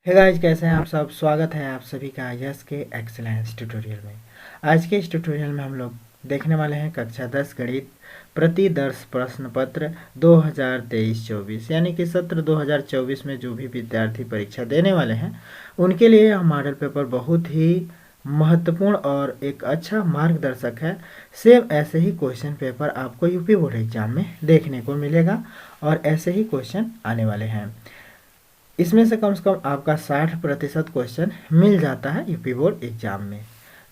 Hey guys, कैसे हैं आप सब। स्वागत है आप सभी का यस के एक्सीलेंस ट्यूटोरियल में। आज के इस ट्यूटोरियल में हम लोग देखने वाले हैं कक्षा 10 गणित प्रतिदर्श प्रश्न पत्र 2023-24 यानी कि सत्र 2024 में जो भी विद्यार्थी परीक्षा देने वाले हैं उनके लिए यह मॉडल पेपर बहुत ही महत्वपूर्ण और एक अच्छा मार्गदर्शक है। सेम ऐसे ही क्वेश्चन पेपर आपको यूपी बोर्ड एग्जाम में देखने को मिलेगा और ऐसे ही क्वेश्चन आने वाले हैं। इसमें से कम आपका 60% क्वेश्चन मिल जाता है यूपी बोर्ड एग्जाम में,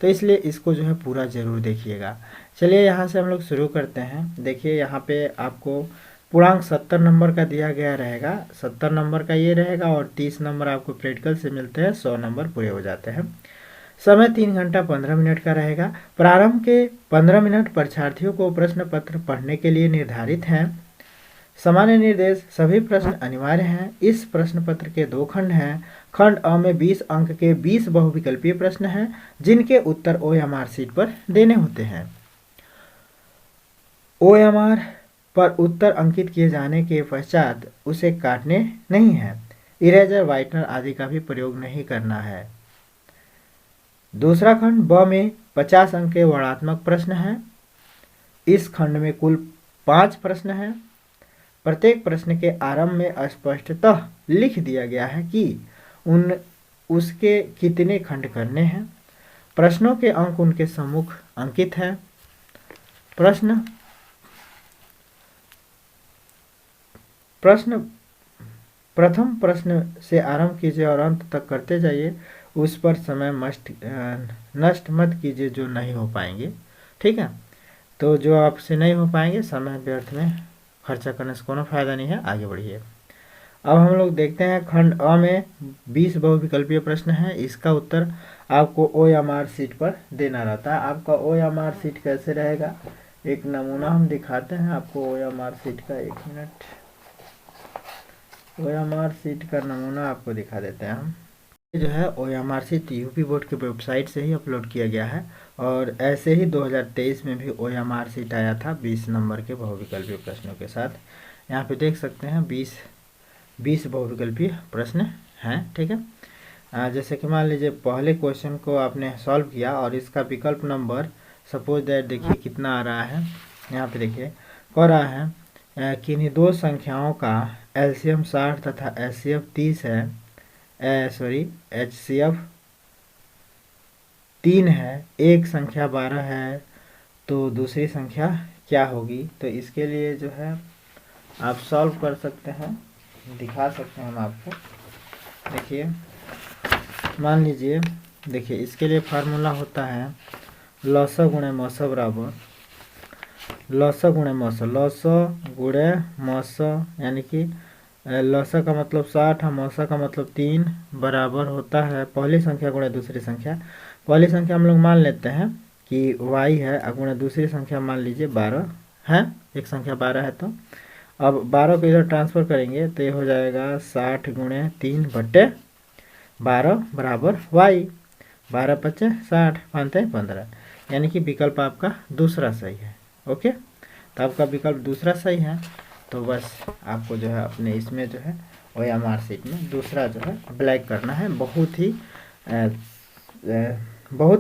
तो इसलिए इसको जो है पूरा ज़रूर देखिएगा। चलिए यहाँ से हम लोग शुरू करते हैं। देखिए यहाँ पे आपको पूर्णांक 70 नंबर का दिया गया रहेगा, 70 नंबर का ये रहेगा और 30 नंबर आपको प्रैक्टिकल से मिलते हैं, 100 नंबर पूरे हो जाते हैं। समय 3 घंटा 15 मिनट का रहेगा। प्रारंभ के 15 मिनट परीक्षार्थियों को प्रश्न पत्र पढ़ने के लिए निर्धारित हैं। सामान्य निर्देश, सभी प्रश्न अनिवार्य हैं। इस प्रश्न पत्र के 2 खंड हैं। खंड अ में 20 अंक के 20 बहुविकल्पीय प्रश्न हैं जिनके उत्तर ओएमआर शीट पर देने होते हैं। ओएमआर पर उत्तर अंकित किए जाने के पश्चात उसे काटने नहीं है। इरेजर, व्हाइटनर आदि का भी प्रयोग नहीं करना है। दूसरा खंड ब में 50 अंक के वर्णात्मक प्रश्न हैं। इस खंड में कुल 5 प्रश्न हैं। प्रत्येक प्रश्न के आरंभ में स्पष्टतः लिख दिया गया है कि उसके कितने खंड करने हैं। प्रश्नों के अंक उनके सम्मुख अंकित हैं। प्रथम प्रश्न से आरंभ कीजिए और अंत तक करते जाइए। उस पर समय नष्ट मत कीजिए जो नहीं हो पाएंगे, ठीक है। तो जो आपसे नहीं हो पाएंगे समय व्यर्थ में खर्चा करने से कोनो फायदा नहीं है, आगे बढ़िए। अब हम लोग देखते हैं खंड अ में 20 बहुविकल्पीय प्रश्न है। इसका उत्तर आपको ओएमआर शीट पर देना रहता है। आपका ओएमआर शीट कैसे रहेगा, एक नमूना हम दिखाते हैं आपको ओएमआर शीट का। 1 मिनट, ओएमआर शीट का नमूना आपको दिखा देते हैं हम। ये जो है ओएमआर शीट यूपी बोर्ड की वेबसाइट से ही अपलोड किया गया है और ऐसे ही 2023 में भी ओएमआर शीट आया था 20 नंबर के बहुविकल्पीय प्रश्नों के साथ। यहाँ पे देख सकते हैं 20 बहुविकल्पीय प्रश्न हैं, ठीक है। जैसे कि मान लीजिए पहले क्वेश्चन को आपने सॉल्व किया और इसका विकल्प नंबर सपोज दैट देखिए कितना आ रहा है। यहाँ पे देखिए कह रहा है कि इन्हीं दो संख्याओं का एलसीएम 60 तथा एचसीएफ 30 है, एचसीएफ 3 है, एक संख्या 12 है, तो दूसरी संख्या क्या होगी। तो इसके लिए जो है आप सॉल्व कर सकते हैं, दिखा सकते हैं हम आपको। देखिए मान लीजिए, देखिए इसके लिए फार्मूला होता है लॉस गुणे मौस बराबर लॉस गुणे मौस, लॉस गुणे मौस यानी कि लॉस का मतलब 60 है, मौसा का मतलब 3 बराबर होता है पहली संख्या गुणे दूसरी संख्या। पहली संख्या हम लोग मान लेते हैं कि y है, गुणे दूसरी संख्या मान लीजिए 12 है, एक संख्या 12 है। तो अब 12 को इधर ट्रांसफर करेंगे तो ये हो जाएगा 60 गुणे 3 बट्टे 12 बराबर y। 12 पच्चे 60, 15, यानी कि विकल्प आपका दूसरा सही है। ओके, तो आपका विकल्प दूसरा सही है। तो बस आपको जो है अपने इसमें जो है ओएमआर शीट में दूसरा जो है ब्लैक करना है, बहुत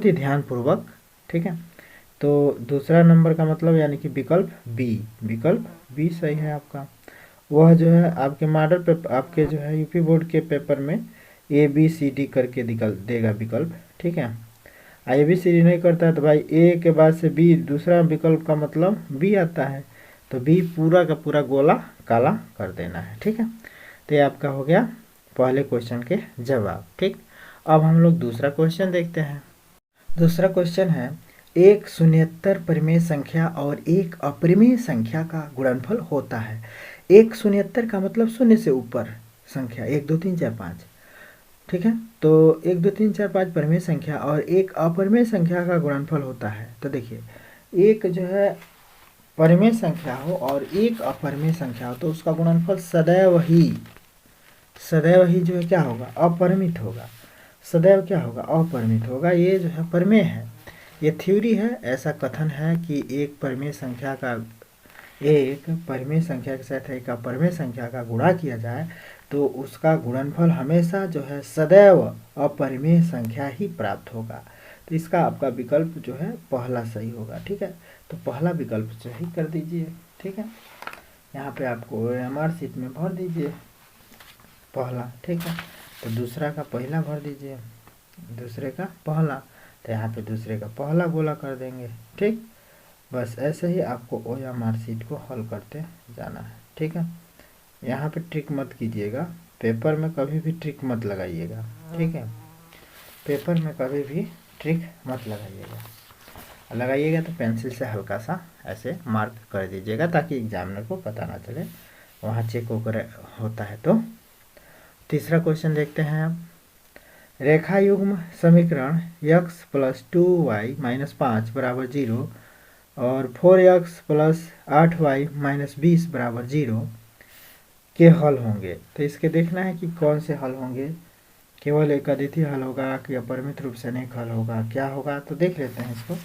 ही ध्यानपूर्वक, ठीक है। तो दूसरा नंबर का मतलब यानी कि विकल्प बी सही है आपका। वह जो है आपके मॉडल पे आपके जो है यूपी बोर्ड के पेपर में ABCD करके देगा विकल्प, ठीक है। ABCD नहीं करता है तो भाई ए के बाद से बी, दूसरा विकल्प का मतलब बी आता है, तो बी पूरा का पूरा गोला काला कर देना है, ठीक है। तो ये आपका हो गया पहले क्वेश्चन के जवाब, ठीक। अब हम लोग दूसरा क्वेश्चन देखते हैं। दूसरा क्वेश्चन है एक शून्येतर परिमेय संख्या और एक अपरिमेय संख्या का गुणनफल होता है। एक शून्येतर का मतलब शून्य से ऊपर संख्या 1 2 3 4 5, ठीक है। तो 1 2 3 4 5 परिमेय संख्या और एक अपरिमेय संख्या का गुणनफल होता है। तो देखिए एक जो है परिमेय संख्या हो और एक अपरिमेय संख्या हो तो उसका गुणनफल सदैव ही जो है क्या होगा, अपरिमित होगा। सदैव क्या होगा, अपरिमित होगा। ये जो है परिमेय है, ये थ्योरी है। ऐसा कथन है कि एक परिमेय संख्या के साथ एक अपरिमेय संख्या का गुणा किया जाए तो उसका गुणनफल हमेशा जो है सदैव अपरिमेय संख्या ही प्राप्त होगा। तो इसका आपका विकल्प जो है पहला सही होगा। ठीक है, तो पहला विकल्प सही कर दीजिए। ठीक है, यहाँ पे आपको OMR शीट में भर दीजिए पहला। ठीक है, तो दूसरा का पहला भर दीजिए, दूसरे का पहला, तो यहाँ पे दूसरे का पहला गोला कर देंगे। ठीक, बस ऐसे ही आपको OMR शीट को हल करते जाना है। ठीक है, यहाँ पे ट्रिक मत कीजिएगा, पेपर में कभी भी ट्रिक मत लगाइएगा। ठीक है, पेपर में कभी भी ट्रिक मत लगाइएगा तो पेंसिल से हल्का सा ऐसे मार्क कर दीजिएगा, ताकि एग्जामिनर को पता ना चले वहाँ चेक होता है। तो तीसरा क्वेश्चन देखते हैं आप। रेखा युग्म समीकरण x + 2y - 5 = 0 और 4x + 8y - 20 = 0 के हल होंगे। तो इसके देखना है कि कौन से हल होंगे, केवल एक अद्वितीय हल होगा कि अपरिमित रूप से अनेक हल होगा, क्या होगा। तो देख लेते हैं इसको।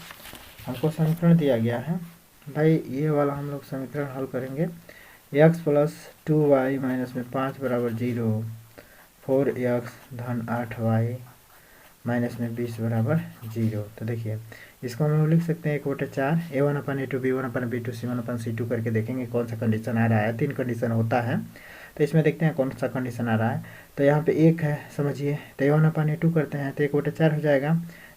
हमको समीकरण दिया गया है भाई, ये वाला हम लोग समीकरण हल करेंगे। x + 2y - 5 = 0, 4x - 8y - 20 = 0। तो देखिए इसको हम लोग लिख सकते हैं 1/4 a1/a2 b1/b2 c1/c2 करके देखेंगे कौन सा कंडीशन आ रहा है। 3 कंडीशन होता है, तो इसमें देखते हैं कौन सा कंडीशन आ रहा है। तो यहाँ पे 1 है समझिए, तो a1/a2 करते हैं तो 1/4 हो जाएगा।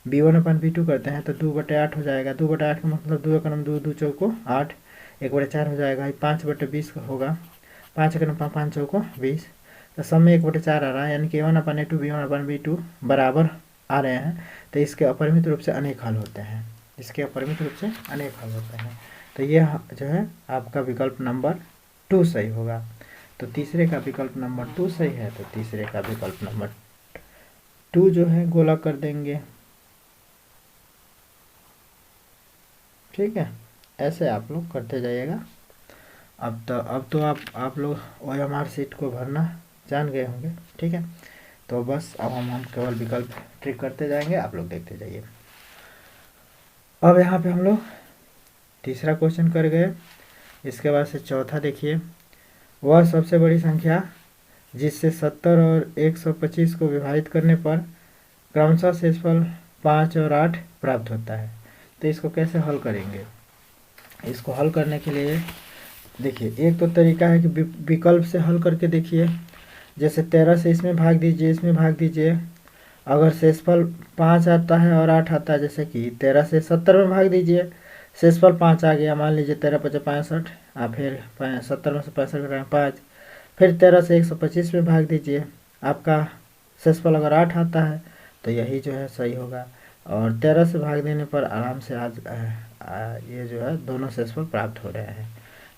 b1/b2 करते हैं तो 2/8 हो जाएगा। 2/8 का मतलब 2 का 2 2 चौको 8, 1/4 हो जाएगा। 5/20 होगा, 5 का 5 चौको 20, तो सब में 1/4 आ रहा है, यानी कि a1/a2 b1/b2 बराबर आ रहे हैं। तो इसके अपरिमित रूप से अनेक हल होते हैं, इसके अपरिमित रूप से अनेक हल होते हैं। तो यह जो है आपका विकल्प नंबर 2 सही होगा। तो तीसरे का विकल्प नंबर 2 सही है, तो तीसरे का विकल्प नंबर 2 जो है गोला कर देंगे। ठीक है, ऐसे आप लोग करते जाइएगा। अब तो आप लोग OMR शीट को भरना जान गए होंगे। ठीक है, तो बस अब हम केवल विकल्प ट्रिक करते जाएंगे, आप लोग देखते जाइए। अब यहाँ पे हम लोग तीसरा क्वेश्चन कर गए। इसके बाद से चौथा देखिए, वह सबसे बड़ी संख्या जिससे 70 और 125 को विभाजित करने पर क्रमशः शेषफल 5 और 8 प्राप्त होता है। तो इसको कैसे हल करेंगे। इसको हल करने के लिए देखिए एक तो तरीका है कि विकल्प से हल करके देखिए। जैसे 13 से इसमें भाग दीजिए, इसमें भाग दीजिए, अगर शेषफल 5 आता है और 8 आता है, जैसे कि 13 से 70 में भाग दीजिए, शेषफल 5 आ गया, मान लीजिए 13 × 5 = 65, फिर 70 में से 65 घटाएं 5, फिर 13 से 125 में भाग दीजिए, आपका शेषफल अगर 8 आता है तो यही जो है सही होगा। और 13 से भाग देने पर आराम से आज ये जो है दोनों शेषफल प्राप्त हो रहे हैं।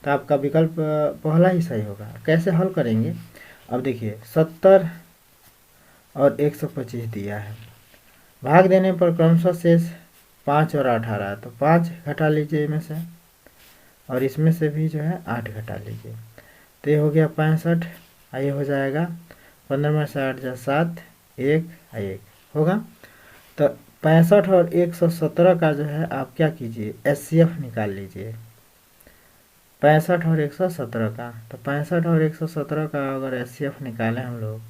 तो आपका विकल्प पहला ही सही होगा। कैसे हल करेंगे, अब देखिए 70 और 125 दिया है, भाग देने पर क्रमशः शेष 5 और 8 आ रहा है, तो 5 घटा लीजिए इनमें से, और इसमें से भी जो है 8 घटा लीजिए, तो ये हो गया 65। ये हो जाएगा 15 में से 8 = 7, 1 1 होगा। तो 65 और 117 का जो है आप क्या कीजिए, HCF निकाल लीजिए। 65 और 117 का, तो 65 और 117 का अगर HCF निकालें हम लोग,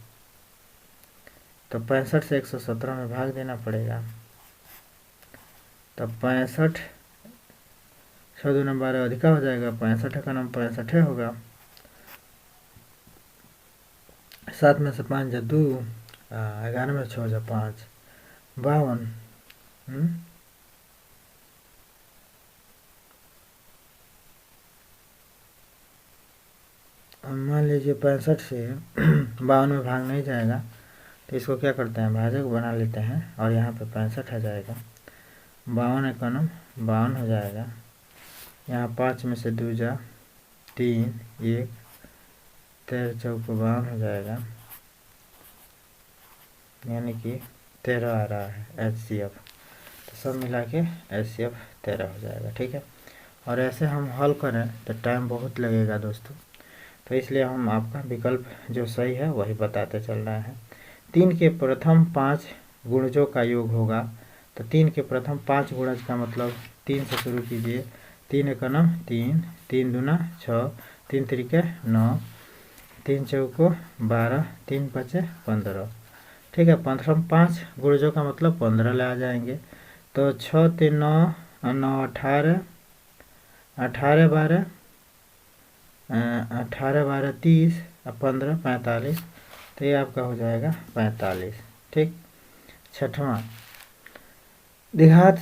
तो 65 से 117 में भाग देना पड़ेगा। तो 65 6 × 12 अधिका हो जाएगा, 65 का नाम 65 होगा। 7 में से 5 = 2, 11 में 6 = 5, 52। मान लीजिए 65 से 52 में भाग नहीं जाएगा, तो इसको क्या करते हैं, भाजक बना लेते हैं, और यहाँ पे 65 आ जाएगा, 52 का नाम 52 हो जाएगा। यहाँ 5 में से 2 = 3, 1, 13 × 4 = 52 हो जाएगा, यानी कि 13 आ रहा है HCF। तो सब मिला के HCF 13 हो जाएगा। ठीक है, और ऐसे हम हल करें तो टाइम बहुत लगेगा दोस्तों, तो इसलिए हम आपका विकल्प जो सही है वही बताते चल रहे हैं। 3 के प्रथम 5 गुणजों का योग होगा। तो 3 के प्रथम 5 गुणज का मतलब 3 से शुरू कीजिए, 3 × 3, 3 × 2 = 6, 3 × 3 = 9, 3 चौको 12, 3 पचे 15। ठीक है, 15 में 5 गुणजों का मतलब 15 ले आ जाएंगे। तो 6 3 9, 9 18, 18 12, 18 12 30 और 15 45। तो ये आपका हो जाएगा 45। ठीक। छठवां, द्विघात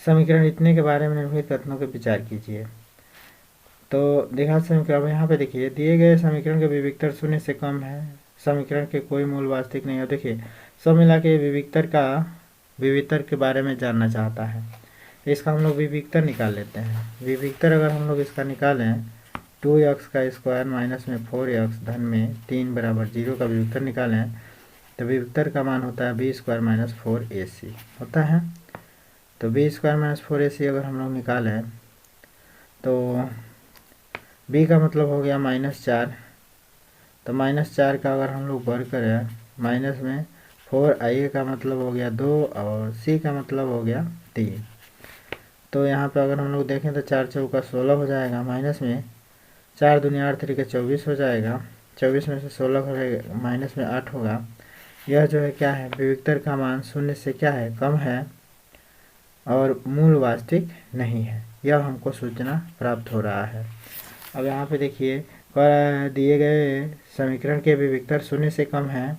समीकरण इतने के बारे में निम्नलिखित कथनों पर विचार कीजिए। तो द्विघात समीकरण यहाँ पे देखिए, दिए गए समीकरण के विविक्तर शून्य से कम है, समीकरण के कोई मूल वास्तविक नहीं है। देखिए सब मिला के विविक्तर के बारे में जानना चाहता है, तो इसका हम लोग विविक्तर निकाल लेते हैं। विविक्तर अगर हम लोग इसका निकालें 2x का स्क्वायर माइनस में 4x धन में 3 बराबर 0 का विविक्तर निकालें, तो विविक्तर का मान होता है b स्क्वायर माइनस 4ac होता है। तो b स्क्वायर माइनस 4ac अगर हम लोग निकालें तो b का मतलब हो गया -4। तो -4 का अगर हम लोग वर्ग करें, माइनस में 4i का मतलब हो गया 2 और c का मतलब हो गया 3। तो यहाँ पे अगर हम लोग देखें तो 4 चौका 16 हो जाएगा, माइनस में 4 दूनी 8 तरीके 24 हो जाएगा। 24 में से 16 माइनस में 8 होगा। यह जो है क्या है, विविक्तर का मान शून्य से क्या है, कम है और मूल वास्तविक नहीं है, यह हमको सूचना प्राप्त हो रहा है। अब यहाँ पे देखिए दिए गए समीकरण के विविक्तर शून्य से कम है,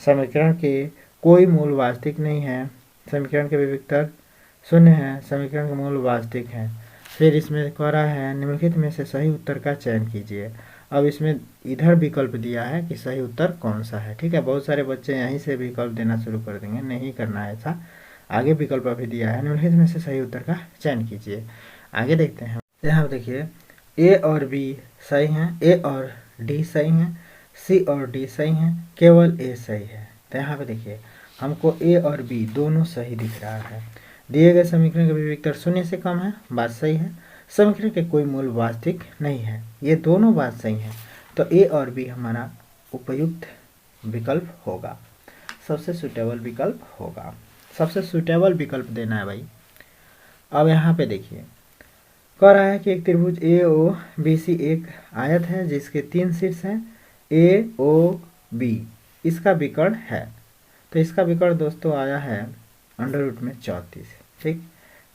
समीकरण के कोई मूल वास्तविक नहीं है, समीकरण के विविक्तर शून्य है, समीकरण के मूल वास्तविक है। फिर इसमें कह रहा है निम्नलिखित में से सही उत्तर का चयन कीजिए। अब इसमें इधर विकल्प दिया है कि सही उत्तर कौन सा है। ठीक है, बहुत सारे बच्चे यहीं से विकल्प देना शुरू कर देंगे, नहीं करना है ऐसा। आगे विकल्प अभी दिया है, निम्नलिखित में से सही उत्तर का चयन कीजिए। आगे देखते हैं। यहाँ देखिए ए और बी सही हैं, ए और डी सही हैं, सी और डी सही हैं, केवल ए सही है। तो यहाँ पे देखिए हमको ए और बी दोनों सही दिख रहा है। दिए गए समीकरण के विविक्तर शून्य से कम है, बात सही है। समीकरण के कोई मूल वास्तविक नहीं है, ये दोनों बात सही है। तो ए और बी हमारा उपयुक्त विकल्प होगा, सबसे सुटेबल विकल्प होगा। सबसे सुटेबल विकल्प देना है भाई। अब यहाँ पे देखिए कह रहा है कि एक त्रिभुज ए ओ बी सी एक आयत है जिसके 3 शीर्ष हैं ए ओ बी, इसका विकर्ण है। तो इसका विकर्ण दोस्तों आया है √34। ठीक,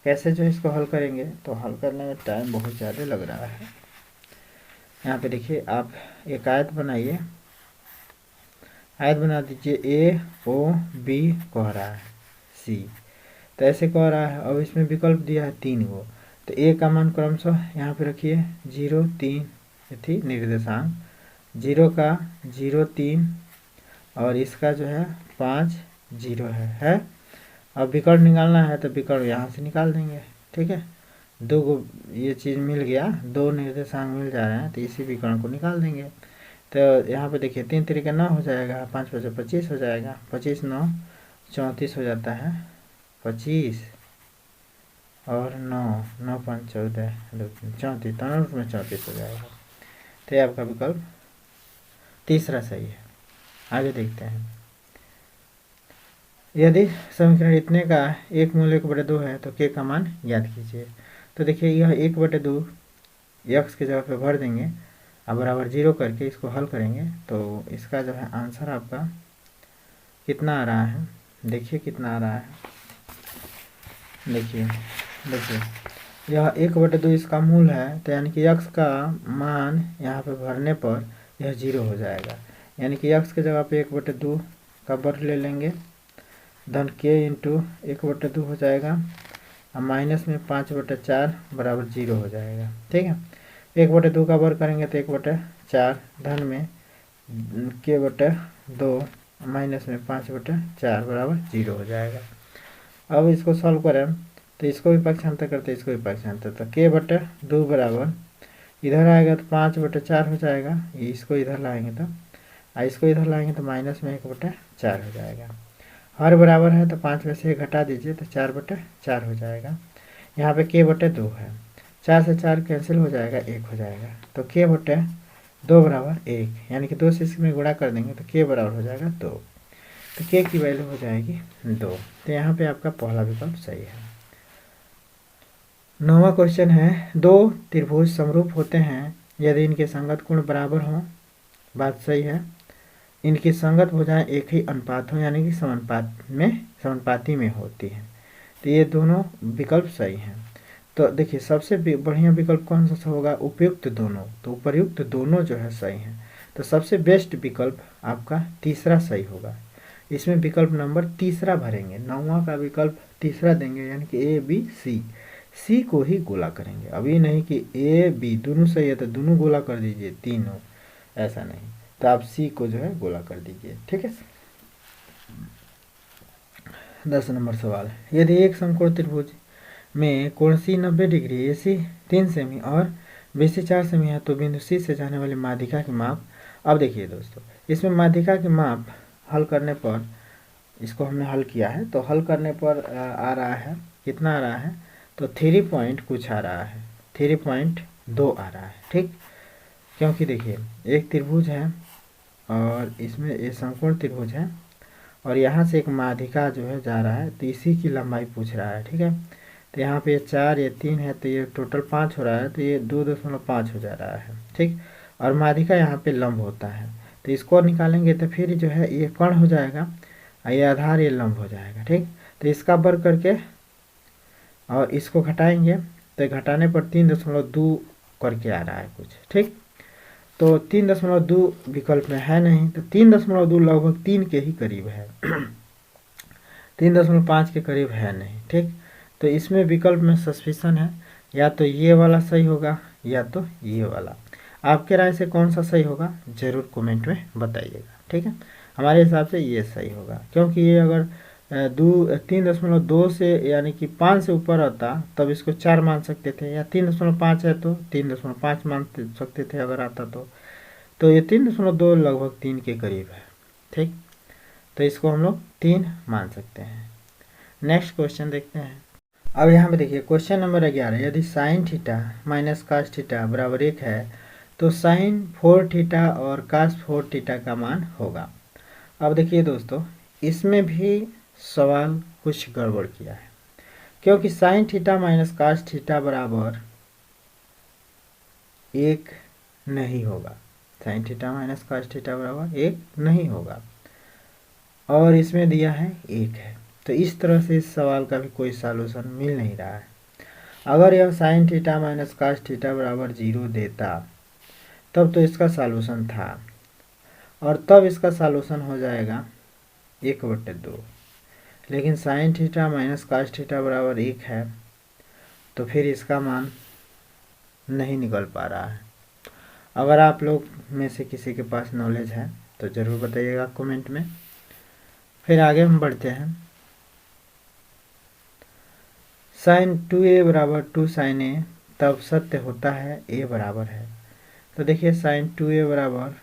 कैसे जो इसको हल करेंगे, तो हल करने में टाइम बहुत ज़्यादा लग रहा है। यहाँ पे देखिए आप एक आयत बनाइए, आयत बना दीजिए, ए ओ बी कह रहा है सी, तो ऐसे कह रहा है। अब इसमें विकल्प दिया है 3 गो, तो ए का मान क्रमशः यहाँ पे रखिए 0 3 थी निर्देशांक, 0 का 0 3 और इसका जो है 5 0 है। अब विकर्ण निकालना है तो विकर्ण यहाँ से निकाल देंगे। ठीक है, 2 को ये चीज़ मिल गया, 2 निर्देशांक मिल जा रहे हैं, तो इसी विकर्ण को निकाल देंगे। तो यहाँ पे देखिए 3 तरीके 9 हो जाएगा, 5 5 25 हो जाएगा, 25 9 34 हो जाता है, 25 और 9 9 5 14 34, दोनों में 34 हो जाएगा। तो ये आपका विकल्प तीसरा सही है। आगे देखते हैं। यदि समीकरण इतने का एक मूल 1/2 है तो के का मान ज्ञात कीजिए। तो देखिए यह 1/2 यक्स की जगह पे भर देंगे और बराबर 0 करके इसको हल करेंगे, तो इसका जो है आंसर आपका कितना आ रहा है, देखिए कितना आ रहा है। देखिए यह 1/2 इसका मूल है, तो यानी कि यक्स का मान यहाँ पे भरने पर यह 0 हो जाएगा। यानी कि यक्स की जगह पे 1/2 का वर्ग ले लेंगे, धन के इंटू 1/2 हो जाएगा और माइनस में 5/4 बराबर 0 हो जाएगा। ठीक है, 1/2 का वर्ग करेंगे तो 1/4 धन में के/2 माइनस में 5/4 बराबर 0 हो जाएगा। अब इसको सॉल्व करें तो इसको भी पक्षांतर करते, इसको भी पक्षांतर, तो के/2 बराबर इधर आएगा तो 5/4 हो जाएगा, इसको इधर लाएंगे तो इसको इधर लाएंगे तो माइनस में 1/4 हो जाएगा। हर बराबर है तो 5 में से 1 घटा दीजिए तो 4/4 हो जाएगा। यहाँ पे के/2 है, 4 से 4 कैंसिल हो जाएगा, 1 हो जाएगा। तो के/2 बराबर 1, यानी कि 2 से इसमें गुणा कर देंगे तो के बराबर हो जाएगा 2, तो के की वैल्यू हो जाएगी 2। तो यहाँ पे आपका पहला विकल्प सही है। 9वां क्वेश्चन है, 2 त्रिभुज समरूप होते हैं यदि इनके संगत कोण बराबर हों बात सही है। इनकी संगत भुजाएं एक ही अनुपात हो यानी कि समानुपाती में होती हैं। तो ये दोनों विकल्प सही हैं। तो देखिए सबसे बढ़िया विकल्प कौन सा होगा, उपयुक्त दोनों। तो उपर्युक्त दोनों जो है सही हैं। तो सबसे बेस्ट विकल्प आपका तीसरा सही होगा। इसमें विकल्प नंबर तीसरा भरेंगे, 9वां का विकल्प तीसरा देंगे यानी कि ए बी सी, सी को ही गोला करेंगे। अभी नहीं कि ए बी दोनों सही है तो दोनों गोला कर दीजिए तीनों, ऐसा नहीं। तो आप सी को जो है गोला कर दीजिए, ठीक है। 10 नंबर सवाल, यदि एक समकोण त्रिभुज में कोण सी 90 डिग्री, ए सी 3 सेमी और बी सी 4 सेमी है तो बिंदु सी से जाने वाली माध्यिका की माप। अब देखिए दोस्तों, इसमें माध्यिका की माप हल करने पर, इसको हमने हल किया है तो हल करने पर आ रहा है, कितना आ रहा है, तो 3 पॉइंट कुछ आ रहा है, 3.2 आ रहा है, ठीक। क्योंकि देखिए एक त्रिभुज है और इसमें ये समकोण त्रिभुज है और यहाँ से एक माध्यिका जो है जा रहा है, तो इसी की लंबाई पूछ रहा है, ठीक है। तो यहाँ पे 4 ये 3 है तो ये टोटल 5 हो रहा है, तो ये 2.5 हो जा रहा है, ठीक। और माध्यिका यहाँ पे लंब होता है, तो इसको निकालेंगे तो फिर जो है ये कर्ण हो जाएगा, ये आधार ये लंब हो जाएगा, ठीक। तो इसका वर्ग करके और इसको घटाएंगे तो घटाने पर 3.2 करके आ रहा है कुछ, ठीक। तो 3.2 विकल्प में है नहीं, तो 3.2 लगभग 3 के ही करीब है 3.5 के करीब है नहीं, ठीक। तो इसमें विकल्प में सस्पिशन है, या तो ये वाला सही होगा या तो ये वाला। आपके राय से कौन सा सही होगा जरूर कमेंट में बताइएगा, ठीक है। हमारे हिसाब से ये सही होगा, क्योंकि ये अगर 3.2 से यानी कि 5 से ऊपर आता तब इसको 4 मान सकते थे, या 3.5 है तो 3.5 मान सकते थे अगर आता तो ये 3.2 लगभग 3 के करीब है, ठीक। तो इसको हम लोग 3 मान सकते हैं। नेक्स्ट क्वेश्चन देखते हैं। अब यहाँ पे देखिए क्वेश्चन नंबर 11, यदि sine theta minus cos theta बराबर 1 है तो साइन 4 थीटा और कास 4 थीटा का मान होगा। अब देखिए दोस्तों, इसमें भी सवाल कुछ गड़बड़ किया है, क्योंकि sine theta minus cos theta बराबर 1 नहीं होगा, sine theta minus cos theta बराबर 1 नहीं होगा, और इसमें दिया है 1 है। तो इस तरह से इस सवाल का भी कोई सॉल्यूशन मिल नहीं रहा है। अगर यह sine theta minus cos theta बराबर 0 देता तब तो इसका सॉल्यूशन था, और तब इसका सॉल्यूशन हो जाएगा 1/2। लेकिन sine theta minus cos theta बराबर 1 है तो फिर इसका मान नहीं निकल पा रहा है। अगर आप लोग में से किसी के पास नॉलेज है तो ज़रूर बताइएगा कमेंट में। फिर आगे हम बढ़ते हैं। साइन 2a बराबर 2 साइन ए तब सत्य होता है a बराबर है। तो देखिए साइन 2a बराबर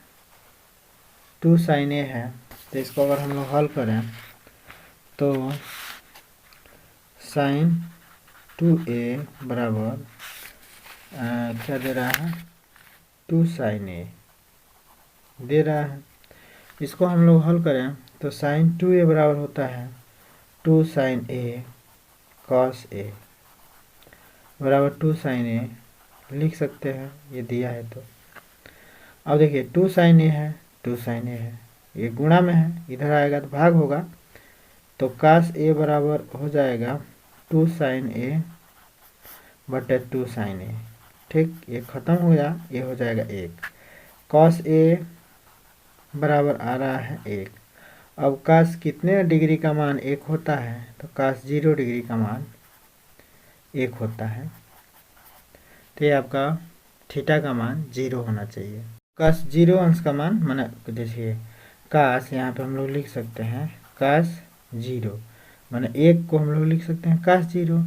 2 साइन ए है, तो इसको अगर हम लोग हल करें तो साइन 2a बराबर क्या दे रहा है, 2 साइन ए दे रहा है। इसको हम लोग हल करें तो साइन 2a बराबर होता है 2 साइन ए कॉस ए बराबर 2 साइन ए लिख सकते हैं, ये दिया है तो। अब देखिए 2 साइन ए है, 2 साइन ए है, ये गुणा में है, इधर आएगा तो भाग होगा, तो कास ए बराबर हो जाएगा 2 साइन ए बटे 2 साइन ए, ठीक। ये खत्म हो गया, ये हो जाएगा 1। कॉस ए बराबर आ रहा है 1। अब कास कितने डिग्री का मान 1 होता है, तो कास 0 डिग्री का मान 1 होता है, तो ये आपका थीटा का मान 0 होना चाहिए। कास 0 अंश का मान माना, देखिए कास यहाँ पे हम लोग लिख सकते हैं कास 0 माना 1 को हम लोग लिख सकते हैं कास 0।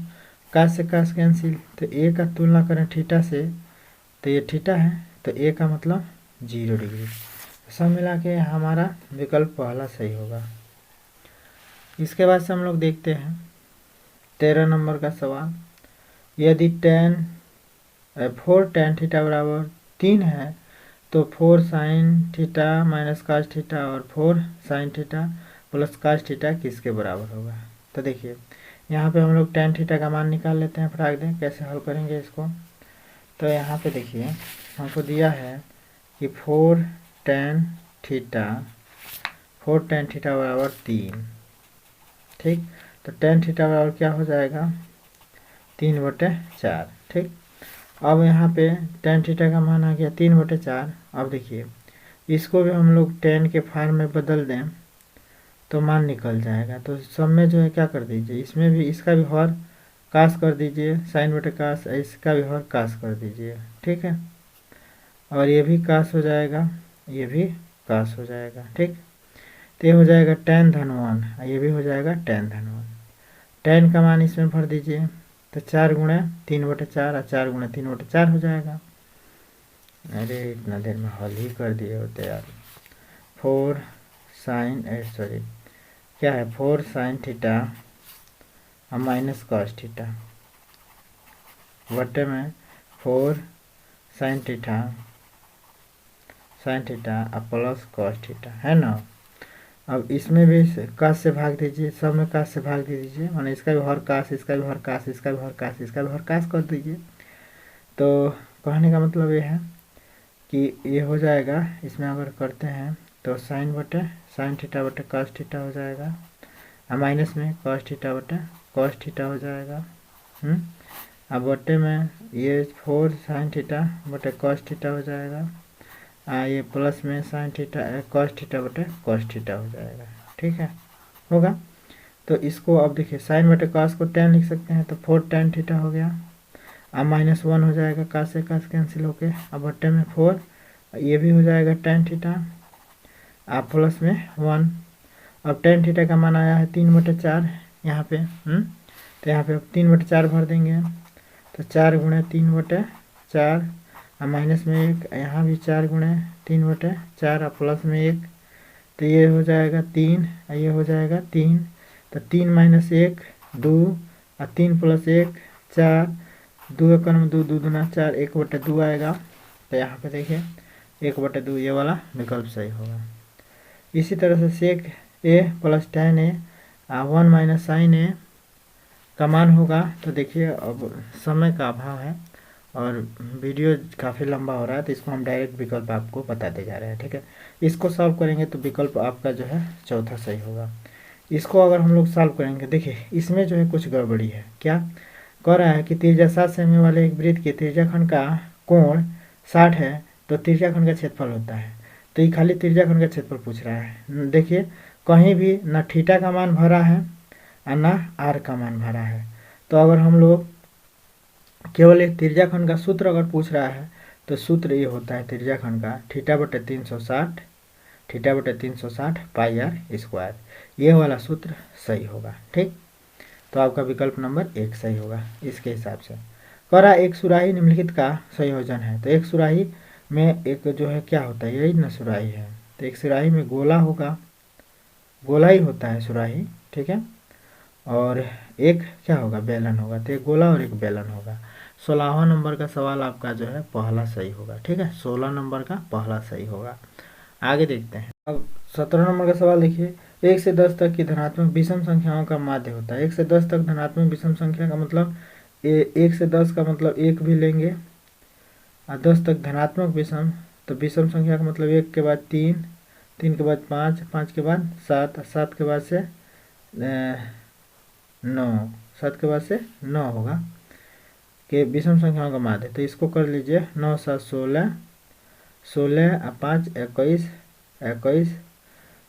कास से कास कैंसिल, तो ए का तुलना करें थीटा से तो ये थीटा है, तो ए का मतलब 0 डिग्री। सब मिला के हमारा विकल्प पहला सही होगा। इसके बाद से हम लोग देखते हैं 13 नंबर का सवाल, यदि 4 tan थीटा बराबर 3 है तो 4 sine theta minus cos theta और 4 sine theta plus cos theta किसके बराबर होगा। तो देखिए यहाँ पे हम लोग tan थीटा का मान निकाल लेते हैं, फटाक दें कैसे हल करेंगे इसको। तो यहाँ पे देखिए हमको दिया है कि 4 टेन थीटा, 4 टेन थीटा बराबर 3। ठीक, तो टेन थीटा बराबर क्या हो जाएगा, 3/4। ठीक, अब यहाँ पे टेन थीटा का मान आ गया 3/4। अब देखिए इसको भी हम लोग टेन के फॉर्म में बदल दें तो मान निकल जाएगा। तो सब में जो है क्या कर दीजिए, इसमें भी इसका भी हर कास कर दीजिए, साइन बटे कास, इसका भी हर कास कर दीजिए। ठीक है, और ये भी कास हो जाएगा, ये भी कास हो जाएगा। ठीक, तो ये हो जाएगा टेन धन 1, ये भी हो जाएगा टेन धन 1। टेन का मान इसमें भर दीजिए, तो 4×3/4 और 4×3/4 हो जाएगा। अरे इतना देर में हल ही कर दिए होते यार। 4 साइन सॉरी क्या है, 4 साइन थीटा और माइनस कॉस थीटा बटे में 4 साइन थीटा और प्लस कॉस थीटा, है ना। अब इसमें भी कास से भाग दीजिए, सब में कास से भाग दे दीजिए, माने इसका भी हर कास, इसका भी हर कास, इसका भी हर कास, इसका भी हर कास कर दीजिए। तो कहने का मतलब ये है कि ये हो जाएगा, इसमें अगर करते हैं तो साइन थीटा बटे कॉस थीटा हो जाएगा, और माइनस में कॉस थीटा बटे कॉस थीटा हो जाएगा। अब बटे में ये 4 साइन थीटा बटे कॉस थीटा हो जाएगा, ये प्लस में साइन थीटा कॉस थीटा बटे कॉस थीटा हो जाएगा। ठीक है, होगा। तो इसको अब देखिए साइन बटे कॉस को टेन लिख सकते हैं, तो 4 टेन थीटा हो गया। अब -1 हो जाएगा, कास से कास कैंसिल होके, अब बटे में 4, ये भी हो जाएगा टेन थीटा, अब प्लस में 1। अब टेन थीटा का मान आया है 3/4 यहाँ पे। तो यहाँ पे 3/4 भर देंगे, तो 4×3/4 और माइनस में 1, यहाँ भी 4×3/4 और प्लस में 1, तो ये हो जाएगा 3 और ये हो जाएगा 3। तो 3 - 1 2 और 3 + 1 4, 2 × 2 2 दूना 4, 1/2 आएगा। तो यहाँ पे देखिए 1/2 ये वाला विकल्प सही होगा। इसी तरह से सेक ए plus tan a 1 - sin a का मान होगा। तो देखिए अब समय का अभाव है और वीडियो काफ़ी लंबा हो रहा है, तो इसको हम डायरेक्ट विकल्प आपको बताते जा रहे हैं। ठीक है, इसको सॉल्व करेंगे तो विकल्प आपका जो है चौथा सही होगा। इसको अगर हम लोग सॉल्व करेंगे, देखिए इसमें जो है कुछ गड़बड़ी है। क्या कह रहा है कि त्रिज्या 7 सेमी वाले एक वृत्त के त्रिज्याखंड का कोण 60 है, तो त्रिज्याखंड का क्षेत्रफल होता है। तो ये खाली त्रिज्याखंड का क्षेत्रफल पूछ रहा है। देखिए कहीं भी ना थीटा का मान भरा है और ना आर का मान भरा है। तो अगर हम लोग केवल एक त्रिज्याखंड का सूत्र अगर पूछ रहा है, तो सूत्र ये होता है त्रिज्याखंड का θ/360 πr², ये वाला सूत्र सही होगा। ठीक, तो आपका विकल्प नंबर 1 सही होगा इसके हिसाब से। कह रहा एक सुराही निम्नलिखित का संयोजन है। तो एक सुराही में एक जो है क्या होता है, यही ना सुराही है। तो एक सुराही में गोला होगा, गोला ही होता है सुराही। ठीक है, और एक क्या होगा, बेलन होगा। तो एक गोला और एक बेलन होगा। 16वां नंबर का सवाल आपका जो है पहला सही होगा। ठीक है, 16 नंबर का पहला सही होगा। आगे देखते हैं। अब 17 नंबर का सवाल देखिए, 1 से 10 तक की धनात्मक विषम संख्याओं का माध्य होता है। 1 से 10 तक धनात्मक विषम संख्या का मतलब 1 से 10 का मतलब 1 भी लेंगे, और 10 तक धनात्मक विषम, तो विषम संख्या का मतलब 1 के बाद 3, 3 के बाद 5, 5 के बाद 7, 7 के बाद से 9, 7 के बाद से 9 होगा कि विषम संख्याओं का माध्य। तो इसको कर लीजिए 9 7 16, 16 और 5 21, 21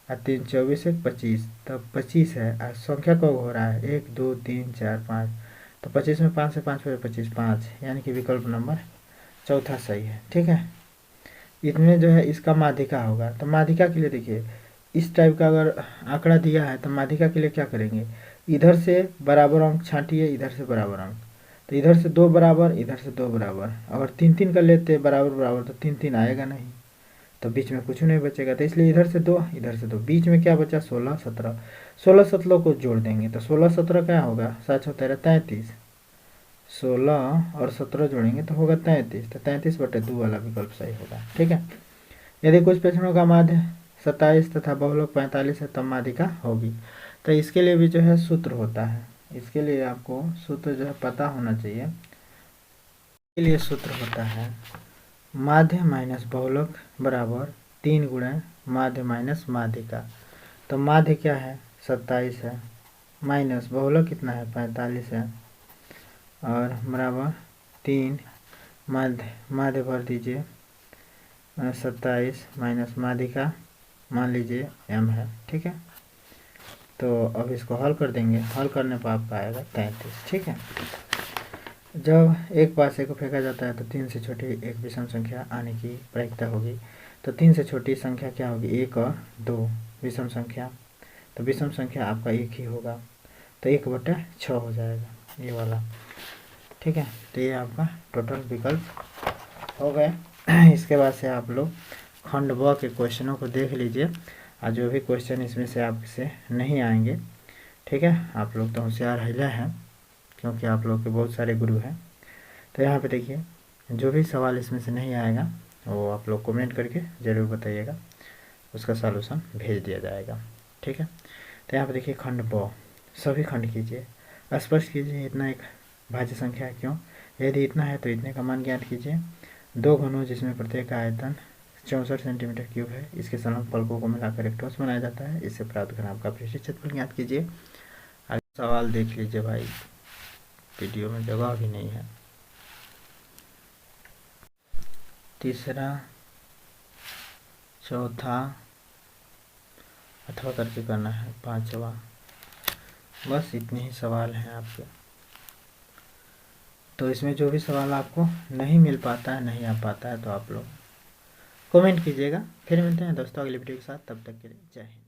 और 3 24, 1 25, तब 25 है। और संख्या कब हो रहा है, 1 2 3 4 5, तो 25 में 5 से 5 फिर 25 5, यानी कि विकल्प नंबर चौथा सही है। ठीक है, इसमें जो है इसका माध्यिका होगा। तो माध्यिका के लिए देखिए इस टाइप का अगर आंकड़ा दिया है, तो माध्यिका के लिए क्या करेंगे, इधर से बराबर अंक छांटिए, इधर से बराबर अंक। तो इधर से 2 बराबर, इधर से 2 बराबर। अगर 3 3 कर लेते बराबर बराबर, तो 3 3 आएगा नहीं, तो बीच में कुछ नहीं बचेगा। तो इसलिए इधर से 2, इधर से 2, बीच में क्या बचा, 16 17। 16 17 को जोड़ देंगे, तो 16 17 क्या होगा, 7 17 33, 16 और 17 जोड़ेंगे तो होगा 33। तो 33/2 वाला विकल्प सही होगा। ठीक है, यदि कुछ प्रश्नों का माध्य 27 तथा बहुलक 45 है, तब माध्यिका होगी। तो इसके लिए भी जो है सूत्र होता है, इसके लिए आपको सूत्र जो है पता होना चाहिए। इसके लिए सूत्र होता है माध्य माइनस बहुलक बराबर 3 गुणा माध्य माइनस माध्यिका। तो माध्य क्या है 27 है, माइनस बहुलक कितना है 45 है, और बराबर 3 माध्य भर दीजिए 27 माइनस माध्यिका मान लीजिए m है। ठीक है, तो अब इसको हल कर देंगे, हल करने पर आपका आएगा 33। ठीक है, जब एक पासे को फेंका जाता है तो 3 से छोटी एक विषम संख्या आने की प्रायिकता होगी। तो 3 से छोटी संख्या क्या होगी 1 और 2 विषम संख्या, तो विषम संख्या आपका 1 ही होगा, तो 1/6 हो जाएगा ये वाला। ठीक है, तो ये आपका टोटल विकल्प हो गए। इसके बाद से आप लोग खंड ब के क्वेश्चनों को देख लीजिए, और जो भी क्वेश्चन इसमें से आपसे नहीं आएंगे, ठीक है, आप लोग तो होशियार हिला हैं क्योंकि आप लोग के बहुत सारे गुरु हैं। तो यहाँ पे देखिए, जो भी सवाल इसमें से नहीं आएगा वो आप लोग कमेंट करके ज़रूर बताइएगा, उसका सॉल्यूशन भेज दिया जाएगा। ठीक है, तो यहाँ पे देखिए खंड ब, सभी खंड कीजिए, स्पष्ट कीजिए इतना एक भाज्य संख्या है क्यों, यदि इतना है तो इतने का मान ज्ञात कीजिए। 2 घनों जिसमें प्रत्येक का आयतन 64 सेंटीमीटर क्यूब है, इसके संलग्न फलकों को मिलाकर एक ठोस बनाया जाता है, इससे प्राप्त घनाभ का पृष्ठीय क्षेत्रफल ज्ञात कीजिए। आगे सवाल देख लीजिए भाई, वीडियो में जगह भी नहीं है। तीसरा, चौथा अथवा करके करना है, 5वां, बस इतने ही सवाल हैं आपके। तो इसमें जो भी सवाल आपको नहीं मिल पाता है, नहीं आ पाता है, तो आप लोग कमेंट कीजिएगा। फिर मिलते हैं दोस्तों अगली वीडियो के साथ, तब तक के लिए जय हिंद।